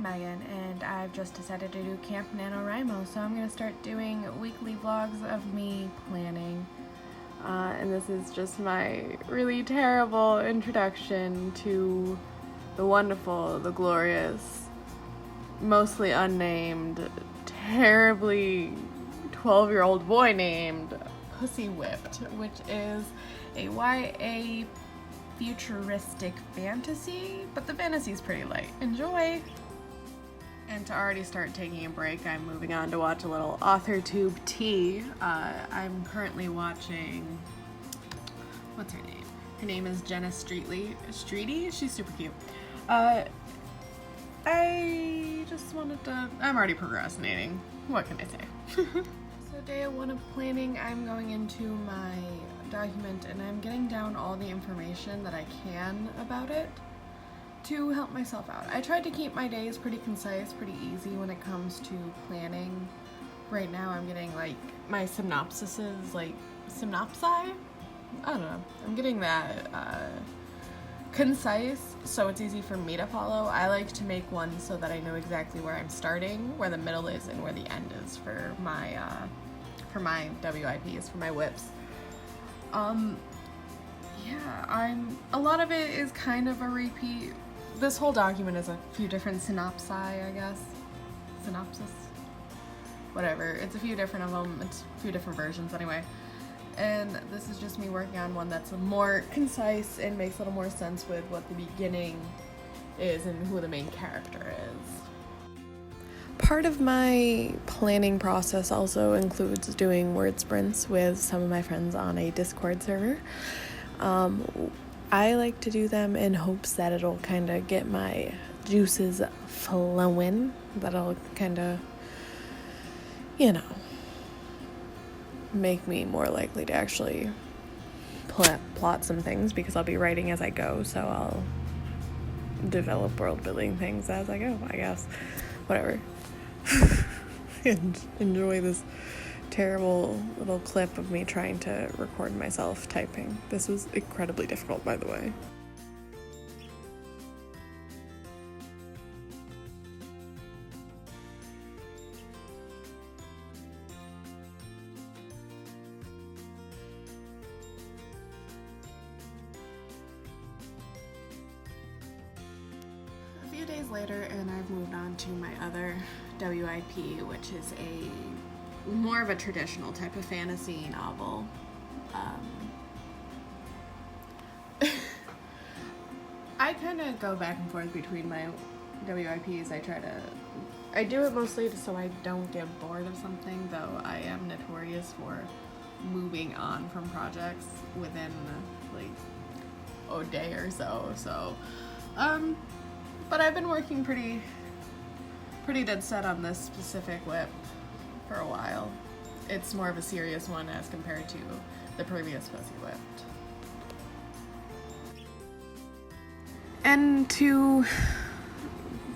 Megan, and I've just decided to do Camp Nanowrimo, so I'm going to start doing weekly vlogs of me planning. And this is just my really terrible introduction to the wonderful, the glorious, mostly unnamed, terribly 12-year-old boy named Pussy Whipped, which is a YA futuristic fantasy, but the fantasy's pretty light. Enjoy! And to already start taking a break, I'm moving on to watch a little AuthorTube tea. I'm currently watching, what's her name? Her name is Jenna Streety. She's super cute. I just wanted to, I'm already procrastinating. What can I say? So day 1 of planning, I'm going into my document and I'm getting down all the information that I can about it to help myself out. I tried to keep my days pretty concise, pretty easy when it comes to planning. Right now I'm getting like my synopsises, like synopsi? I don't know. I'm getting that concise so it's easy for me to follow. I like to make one so that I know exactly where I'm starting, where the middle is, and where the end is for my WIPs, for my whips. Yeah, a lot of it is kind of a repeat. This whole document is a few different synopsi, I guess. Synopsis? Whatever. It's a few different of them. It's a few different versions anyway. And this is just me working on one that's more concise and makes a little more sense with what the beginning is and who the main character is. Part of my planning process also includes doing word sprints with some of my friends on a Discord server. I like to do them in hopes that it'll kind of get my juices flowing. That'll kind of, make me more likely to actually plot some things, because I'll be writing as I go, so I'll develop world building things as I go, I guess. Whatever. And enjoy this terrible little clip of me trying to record myself typing. This was incredibly difficult, by the way. A few days later, and I've moved on to my other WIP, which is more of a traditional type of fantasy novel. I kind of go back and forth between my WIPs. I do it mostly so I don't get bored of something, though I am notorious for moving on from projects within like a day or so. But I've been working pretty dead set on this specific whip for a while. It's more of a serious one as compared to the previous Pussy Whipped. And to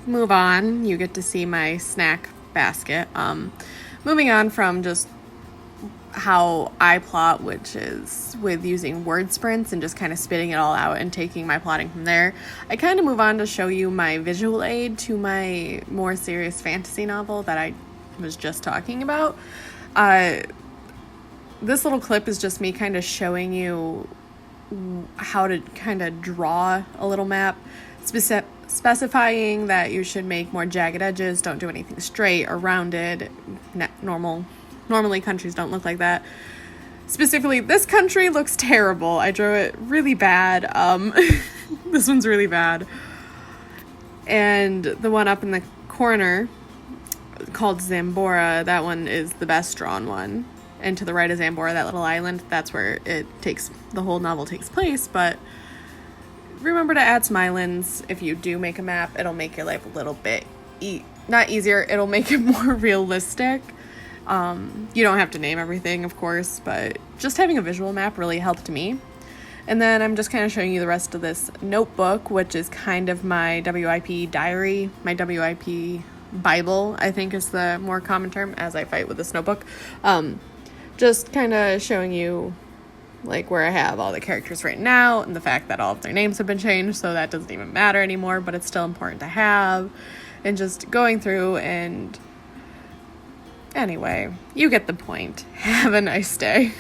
move on, you get to see my snack basket. Moving on from just how I plot, which is with using word sprints and just kind of spitting it all out and taking my plotting from there, I kind of move on to show you my visual aid to my more serious fantasy novel that I was just talking about. This little clip is just me kind of showing you how to kind of draw a little map, specifying that you should make more jagged edges, don't do anything straight or rounded. Normally countries don't look like that. Specifically, this country looks terrible. I drew it really bad. This one's really bad. And the one up in the corner called Zambora, that one is the best drawn one. And to the right of Zambora, that little island, that's where the whole novel takes place. But remember to add some islands. If you do make a map, it'll make your life a little bit, not easier, it'll make it more realistic. You don't have to name everything, of course, but just having a visual map really helped me. And then I'm just kind of showing you the rest of this notebook, which is kind of my WIP diary, my WIP Bible, I think is the more common term, as I fight with this notebook. Just kind of showing you like where I have all the characters right now and the fact that all of their names have been changed, so that doesn't even matter anymore, but it's still important to have. and just going through. And anyway, you get the point. Have a nice day.